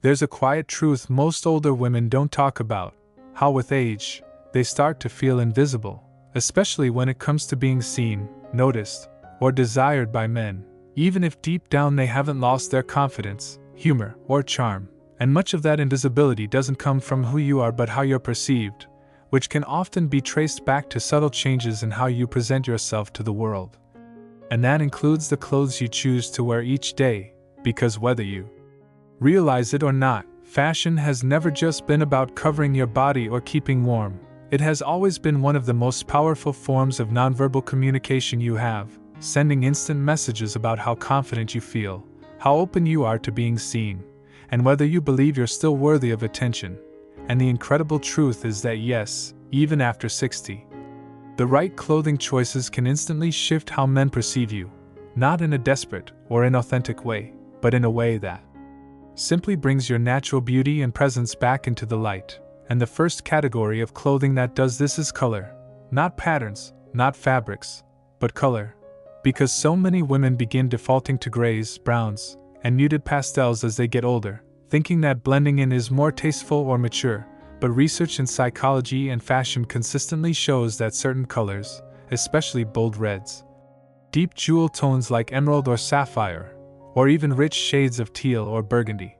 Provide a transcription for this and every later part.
There's a quiet truth most older women don't talk about: how with age, they start to feel invisible, especially when it comes to being seen, noticed, or desired by men, even if deep down they haven't lost their confidence, humor, or charm. And much of that invisibility doesn't come from who you are but how you're perceived, which can often be traced back to subtle changes in how you present yourself to the world. And that includes the clothes you choose to wear each day, because whether you realize it or not, fashion has never just been about covering your body or keeping warm. It has always been one of the most powerful forms of nonverbal communication you have, sending instant messages about how confident you feel, how open you are to being seen, and whether you believe you're still worthy of attention. And the incredible truth is that yes, even after 60, the right clothing choices can instantly shift how men perceive you, not in a desperate or inauthentic way, but in a way that simply brings your natural beauty and presence back into the light. And the first category of clothing that does this is color. Not patterns, not fabrics, but color. Because so many women begin defaulting to grays, browns, and muted pastels as they get older, thinking that blending in is more tasteful or mature. But research in psychology and fashion consistently shows that certain colors, especially bold reds, deep jewel tones like emerald or sapphire, or even rich shades of teal or burgundy,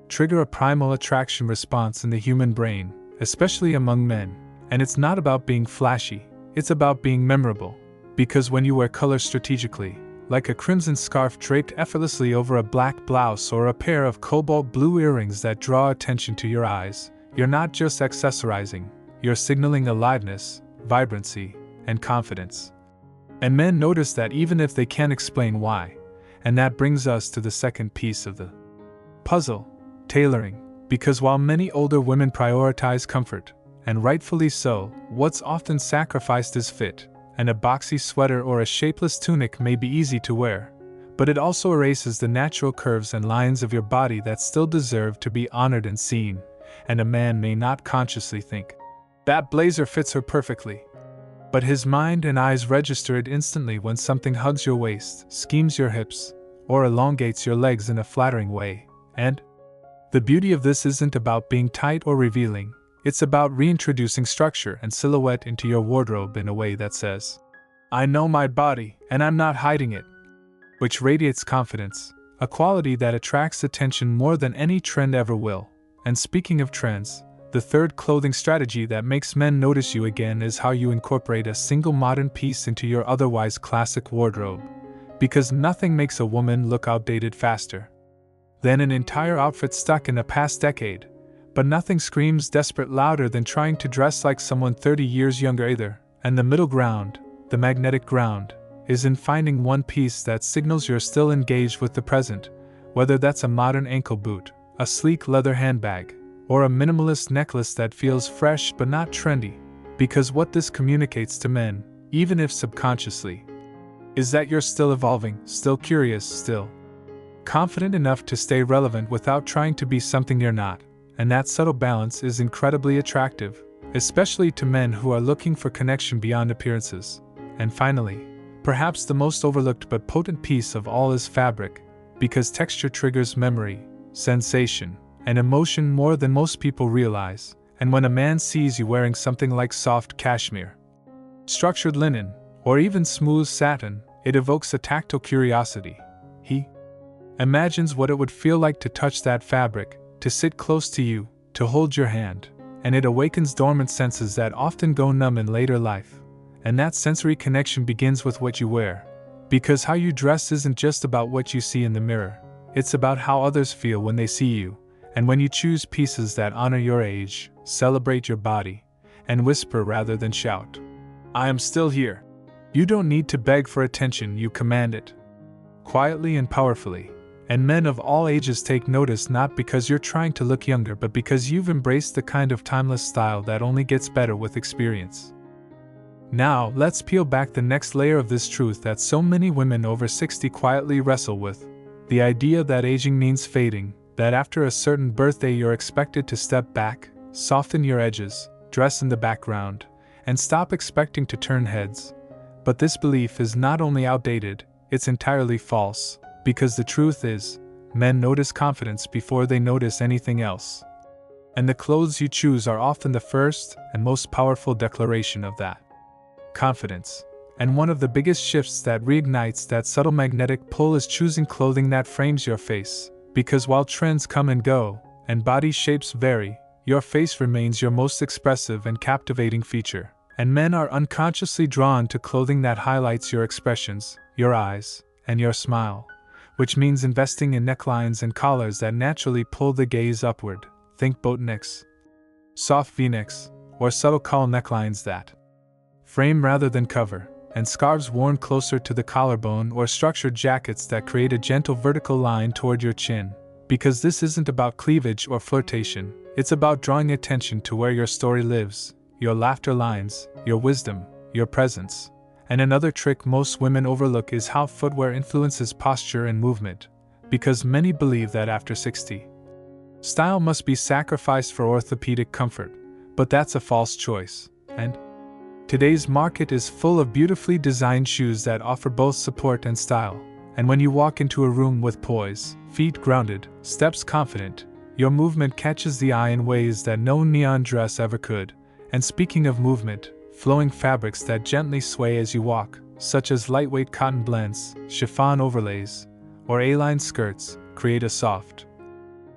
trigger a primal attraction response in the human brain, especially among men. And it's not about being flashy, it's about being memorable. Because when you wear color strategically, like a crimson scarf draped effortlessly over a black blouse or a pair of cobalt blue earrings that draw attention to your eyes, you're not just accessorizing, you're signaling aliveness, vibrancy, and confidence. And men notice that even if they can't explain why. And that brings us to the second piece of the puzzle: tailoring. Because while many older women prioritize comfort, and rightfully so, what's often sacrificed is fit. And a boxy sweater or a shapeless tunic may be easy to wear, but it also erases the natural curves and lines of your body that still deserve to be honored and seen. And a man may not consciously think, "That blazer fits her perfectly," but his mind and eyes register it instantly when something hugs your waist, schemes your hips, or elongates your legs in a flattering way. And the beauty of this isn't about being tight or revealing. It's about reintroducing structure and silhouette into your wardrobe in a way that says, "I know my body, and I'm not hiding it," which radiates confidence, a quality that attracts attention more than any trend ever will. And speaking of trends, the third clothing strategy that makes men notice you again is how you incorporate a single modern piece into your otherwise classic wardrobe. Because nothing makes a woman look outdated faster than an entire outfit stuck in a past decade. But nothing screams desperate louder than trying to dress like someone 30 years younger either. And the middle ground, the magnetic ground, is in finding one piece that signals you're still engaged with the present, whether that's a modern ankle boot, a sleek leather handbag, or a minimalist necklace that feels fresh but not trendy. Because what this communicates to men, even if subconsciously, is that you're still evolving, still curious, still confident enough to stay relevant without trying to be something you're not. And that subtle balance is incredibly attractive, especially to men who are looking for connection beyond appearances. And finally, perhaps the most overlooked but potent piece of all is fabric, because texture triggers memory, sensation, and emotion more than most people realize. And when a man sees you wearing something like soft cashmere, structured linen, or even smooth satin, it evokes a tactile curiosity. He imagines what it would feel like to touch that fabric, to sit close to you, to hold your hand, and it awakens dormant senses that often go numb in later life. And that sensory connection begins with what you wear. Because how you dress isn't just about what you see in the mirror, it's about how others feel when they see you. And when you choose pieces that honor your age, celebrate your body, and whisper rather than shout, "I am still here," you don't need to beg for attention, you command it, quietly and powerfully. And men of all ages take notice not because you're trying to look younger but because you've embraced the kind of timeless style that only gets better with experience. Now, let's peel back the next layer of this truth that so many women over 60 quietly wrestle with: the idea that aging means fading, that after a certain birthday you're expected to step back, soften your edges, dress in the background, and stop expecting to turn heads. But this belief is not only outdated, it's entirely false. Because the truth is, men notice confidence before they notice anything else. And the clothes you choose are often the first and most powerful declaration of that confidence. And one of the biggest shifts that reignites that subtle magnetic pull is choosing clothing that frames your face. Because while trends come and go, and body shapes vary, your face remains your most expressive and captivating feature. And men are unconsciously drawn to clothing that highlights your expressions, your eyes, and your smile. Which means investing in necklines and collars that naturally pull the gaze upward. Think boat necks, soft V-necks, or subtle caul necklines that frame rather than cover, and scarves worn closer to the collarbone or structured jackets that create a gentle vertical line toward your chin. Because this isn't about cleavage or flirtation, it's about drawing attention to where your story lives, your laughter lines, your wisdom, your presence. And another trick most women overlook is how footwear influences posture and movement, because many believe that after 60, style must be sacrificed for orthopedic comfort, but that's a false choice, and today's market is full of beautifully designed shoes that offer both support and style. And when you walk into a room with poise, feet grounded, steps confident, your movement catches the eye in ways that no neon dress ever could. And speaking of movement, flowing fabrics that gently sway as you walk, such as lightweight cotton blends, chiffon overlays, or A-line skirts, create a soft,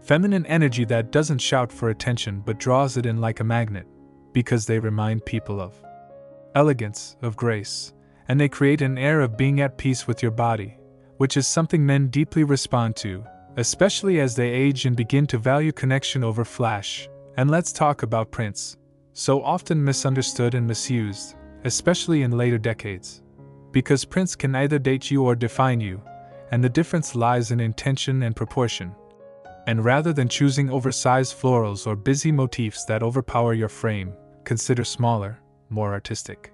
feminine energy that doesn't shout for attention but draws it in like a magnet, because they remind people of elegance, of grace, and they create an air of being at peace with your body, which is something men deeply respond to, especially as they age and begin to value connection over flash. And let's talk about prints, so often misunderstood and misused, especially in later decades. Because prints can either date you or define you, and the difference lies in intention and proportion. And rather than choosing oversized florals or busy motifs that overpower your frame, consider smaller, more artistic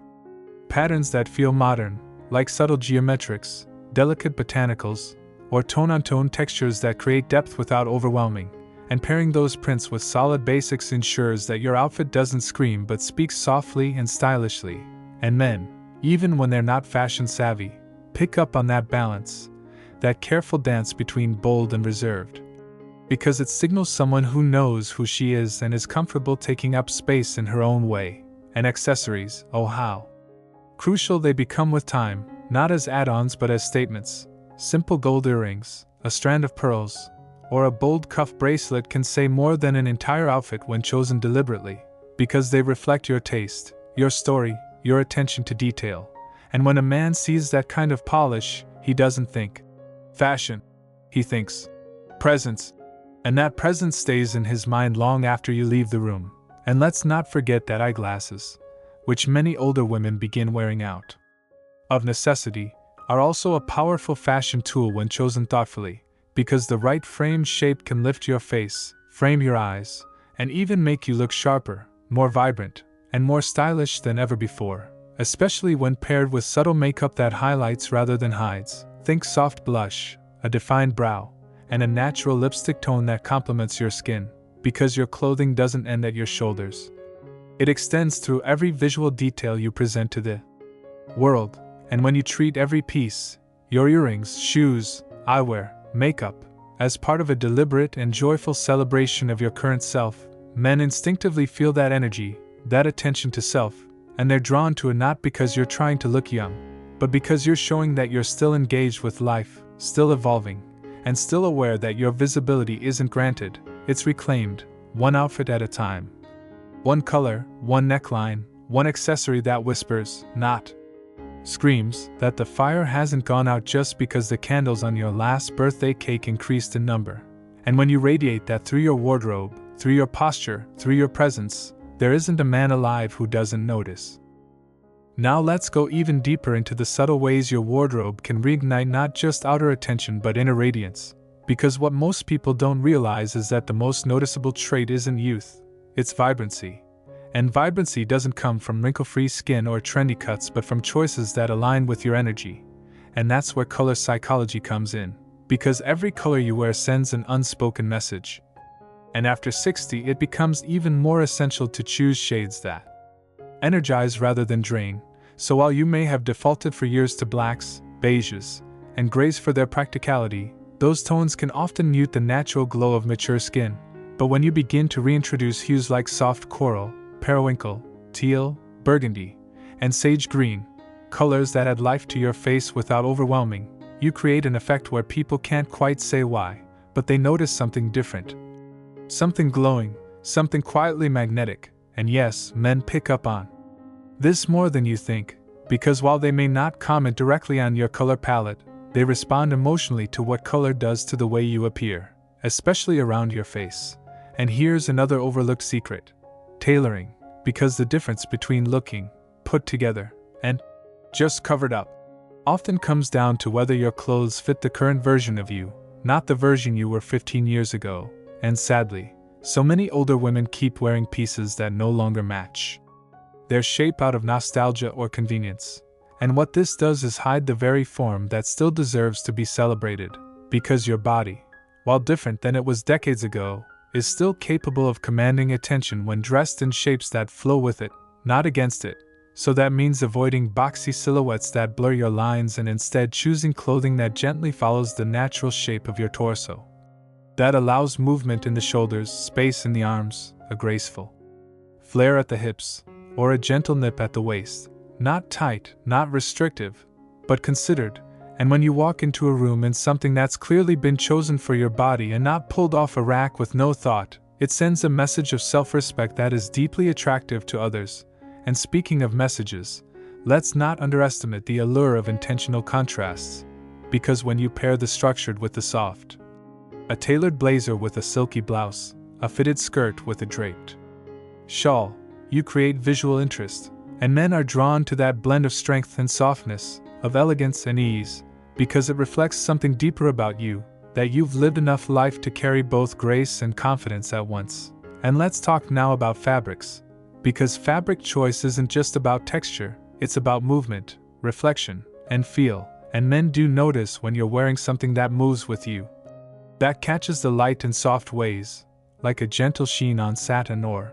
patterns that feel modern, like subtle geometrics, delicate botanicals, or tone-on-tone textures that create depth without overwhelming. And pairing those prints with solid basics ensures that your outfit doesn't scream but speaks softly and stylishly. And men, even when they're not fashion savvy, pick up on that balance, that careful dance between bold and reserved. Because it signals someone who knows who she is and is comfortable taking up space in her own way. And accessories, oh how crucial they become with time, not as add-ons but as statements. Simple gold earrings, a strand of pearls, or a bold cuff bracelet can say more than an entire outfit when chosen deliberately, because they reflect your taste, your story, your attention to detail. And when a man sees that kind of polish, he doesn't think fashion, he thinks presence. And that presence stays in his mind long after you leave the room. And let's not forget that eyeglasses, which many older women begin wearing out of necessity, are also a powerful fashion tool when chosen thoughtfully, because the right frame shape can lift your face, frame your eyes, and even make you look sharper, more vibrant, and more stylish than ever before, especially when paired with subtle makeup that highlights rather than hides. Think soft blush, a defined brow, and a natural lipstick tone that complements your skin, because your clothing doesn't end at your shoulders. It extends through every visual detail you present to the world. And when you treat every piece, your earrings, shoes, eyewear, makeup, as part of a deliberate and joyful celebration of your current self, men instinctively feel that energy, that attention to self, and they're drawn to it not because you're trying to look young, but because you're showing that you're still engaged with life, still evolving, and still aware that your visibility isn't granted, it's reclaimed, one outfit at a time. One color, one neckline, one accessory that whispers, not screams, that the fire hasn't gone out just because the candles on your last birthday cake increased in number. And when you radiate that through your wardrobe, through your posture, through your presence, there isn't a man alive who doesn't notice. Now let's go even deeper into the subtle ways your wardrobe can reignite not just outer attention but inner radiance. Because what most people don't realize is that the most noticeable trait isn't youth, it's vibrancy. And vibrancy doesn't come from wrinkle-free skin or trendy cuts but from choices that align with your energy. And that's where color psychology comes in. Because every color you wear sends an unspoken message. And after 60, it becomes even more essential to choose shades that energize rather than drain. So while you may have defaulted for years to blacks, beiges, and grays for their practicality, Those tones can often mute the natural glow of mature skin, but when you begin to reintroduce hues like soft coral, periwinkle, teal, burgundy, and sage green, colors that add life to your face without overwhelming, you create an effect where people can't quite say why, but they notice something different. Something glowing, something quietly magnetic, and yes, men pick up on this more than you think, because while they may not comment directly on your color palette, they respond emotionally to what color does to the way you appear, especially around your face. And here's another overlooked secret: tailoring, because the difference between looking put together and just covered up often comes down to whether your clothes fit the current version of you, not the version you were 15 years ago. And sadly, so many older women keep wearing pieces that no longer match their shape out of nostalgia or convenience. And what this does is hide the very form that still deserves to be celebrated, because your body, while different than it was decades ago, is still capable of commanding attention when dressed in shapes that flow with it, not against it. So that means avoiding boxy silhouettes that blur your lines and instead choosing clothing that gently follows the natural shape of your torso. That allows movement in the shoulders, space in the arms, a graceful flare at the hips, or a gentle nip at the waist. Not tight, not restrictive, but considered. And when you walk into a room in something that's clearly been chosen for your body and not pulled off a rack with no thought, it sends a message of self-respect that is deeply attractive to others. And speaking of messages, let's not underestimate the allure of intentional contrasts, because when you pair the structured with the soft, a tailored blazer with a silky blouse, a fitted skirt with a draped shawl, you create visual interest, and men are drawn to that blend of strength and softness, of elegance and ease, because it reflects something deeper about you, that you've lived enough life to carry both grace and confidence at once. And let's talk now about fabrics, because fabric choice isn't just about texture, it's about movement, reflection, and feel, and men do notice when you're wearing something that moves with you, that catches the light in soft ways, like a gentle sheen on satin or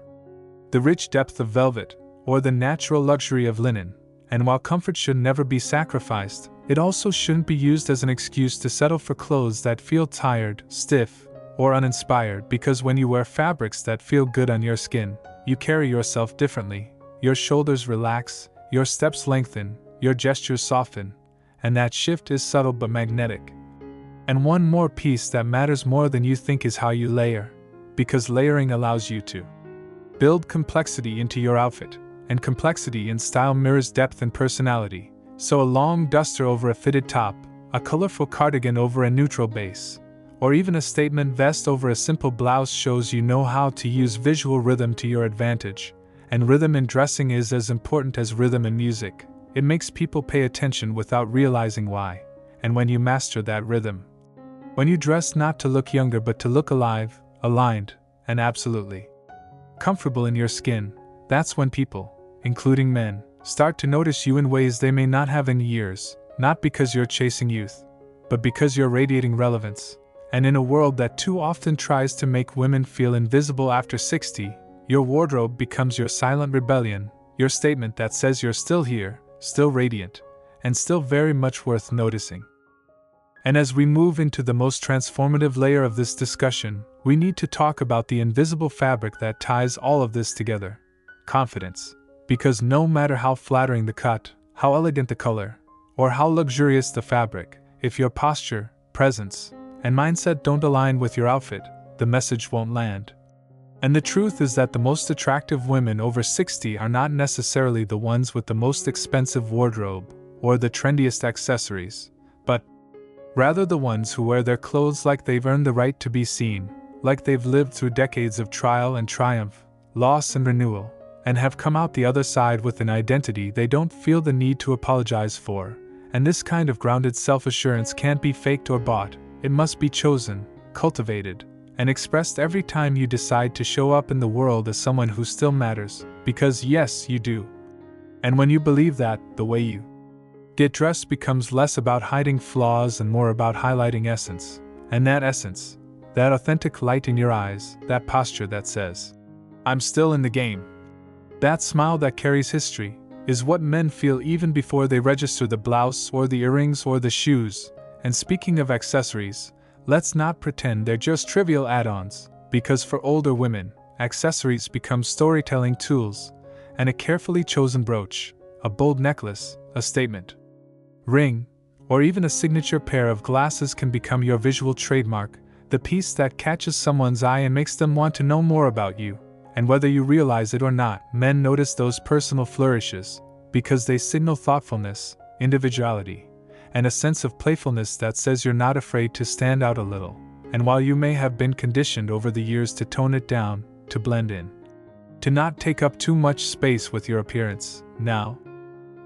the rich depth of velvet, or the natural luxury of linen. And while comfort should never be sacrificed, it also shouldn't be used as an excuse to settle for clothes that feel tired, stiff, or uninspired, because when you wear fabrics that feel good on your skin, you carry yourself differently. Your shoulders relax, your steps lengthen, your gestures soften, and that shift is subtle but magnetic. And one more piece that matters more than you think is how you layer, because layering allows you to build complexity into your outfit, and complexity in style mirrors depth and personality. So a long duster over a fitted top, a colorful cardigan over a neutral base, or even a statement vest over a simple blouse shows you know how to use visual rhythm to your advantage. And rhythm in dressing is as important as rhythm in music. It makes people pay attention without realizing why. And when you master that rhythm, when you dress not to look younger but to look alive, aligned, and absolutely comfortable in your skin, that's when people, including men, start to notice you in ways they may not have in years, not because you're chasing youth, but because you're radiating relevance. And in a world that too often tries to make women feel invisible after 60, your wardrobe becomes your silent rebellion, your statement that says you're still here, still radiant, and still very much worth noticing. And as we move into the most transformative layer of this discussion, we need to talk about the invisible fabric that ties all of this together: confidence. Because no matter how flattering the cut, how elegant the color, or how luxurious the fabric, if your posture, presence, and mindset don't align with your outfit, the message won't land. And the truth is that the most attractive women over 60 are not necessarily the ones with the most expensive wardrobe or the trendiest accessories, but rather the ones who wear their clothes like they've earned the right to be seen, like they've lived through decades of trial and triumph, loss and renewal, and have come out the other side with an identity they don't feel the need to apologize for. And this kind of grounded self-assurance can't be faked or bought. It must be chosen, cultivated, and expressed every time you decide to show up in the world as someone who still matters, because yes, you do. And when you believe that, the way you get dressed becomes less about hiding flaws and more about highlighting essence. And that essence, that authentic light in your eyes, that posture that says, "I'm still in the game," that smile that carries history, is what men feel even before they register the blouse or the earrings or the shoes. And speaking of accessories, let's not pretend they're just trivial add-ons, because for older women, accessories become storytelling tools, and a carefully chosen brooch, a bold necklace, a statement ring, or even a signature pair of glasses can become your visual trademark, the piece that catches someone's eye and makes them want to know more about you. And whether you realize it or not, men notice those personal flourishes, because they signal thoughtfulness, individuality, and a sense of playfulness that says you're not afraid to stand out a little. And while you may have been conditioned over the years to tone it down, to blend in, to not take up too much space with your appearance, now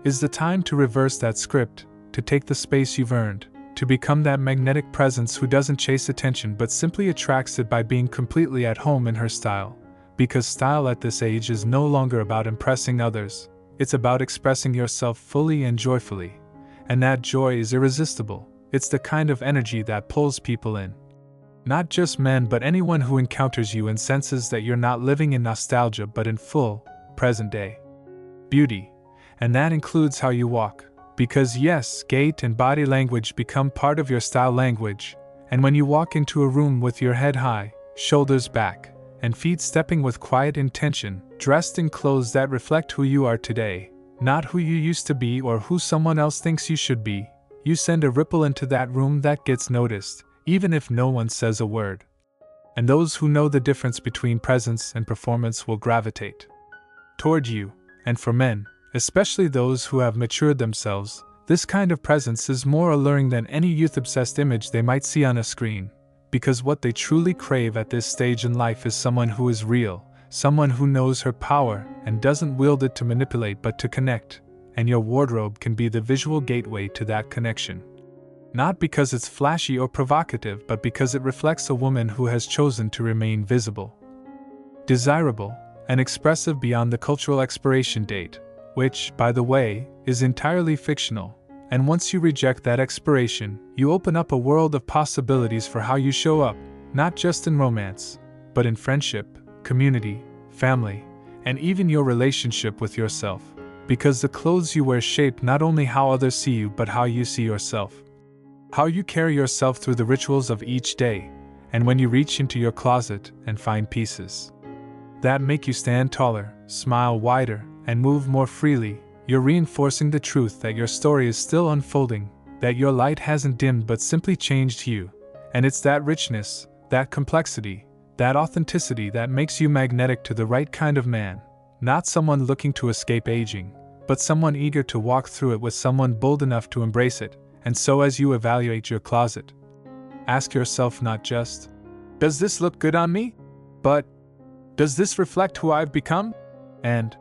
is the time to reverse that script, to take the space you've earned, to become that magnetic presence who doesn't chase attention but simply attracts it by being completely at home in her style. Because style at this age is no longer about impressing others, it's about expressing yourself fully and joyfully. And that joy is irresistible. It's the kind of energy that pulls people in. Not just men, but anyone who encounters you and senses that you're not living in nostalgia but in full, present-day beauty. And that includes how you walk. Because yes, gait and body language become part of your style language, and when you walk into a room with your head high, shoulders back, and feet stepping with quiet intention, dressed in clothes that reflect who you are today, not who you used to be or who someone else thinks you should be, you send a ripple into that room that gets noticed, even if no one says a word. And those who know the difference between presence and performance will gravitate toward you. And for men, especially those who have matured themselves, this kind of presence is more alluring than any youth-obsessed image they might see on a screen, because what they truly crave at this stage in life is someone who is real, someone who knows her power and doesn't wield it to manipulate but to connect, and your wardrobe can be the visual gateway to that connection. Not because it's flashy or provocative, but because it reflects a woman who has chosen to remain visible, desirable, and expressive beyond the cultural expiration date, which, by the way, is entirely fictional. And once you reject that expiration, you open up a world of possibilities for how you show up, not just in romance, but in friendship, community, family, and even your relationship with yourself. Because the clothes you wear shape not only how others see you but how you see yourself. How you carry yourself through the rituals of each day, and when you reach into your closet and find pieces that make you stand taller, smile wider, and move more freely, you're reinforcing the truth that your story is still unfolding, that your light hasn't dimmed but simply changed you. And it's that richness, that complexity, that authenticity that makes you magnetic to the right kind of man. Not someone looking to escape aging, but someone eager to walk through it with someone bold enough to embrace it. And so as you evaluate your closet, ask yourself not just, does this look good on me? But, does this reflect who I've become? And,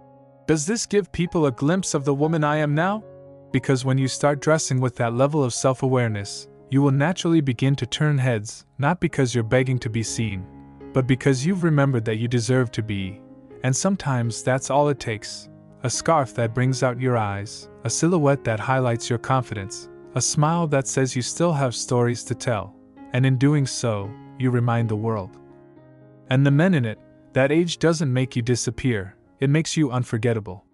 does this give people a glimpse of the woman I am now? Because when you start dressing with that level of self-awareness, you will naturally begin to turn heads, not because you're begging to be seen, but because you've remembered that you deserve to be. And sometimes that's all it takes. A scarf that brings out your eyes, a silhouette that highlights your confidence, a smile that says you still have stories to tell. And in doing so, you remind the world. And the men in it, that age doesn't make you disappear. It makes you unforgettable.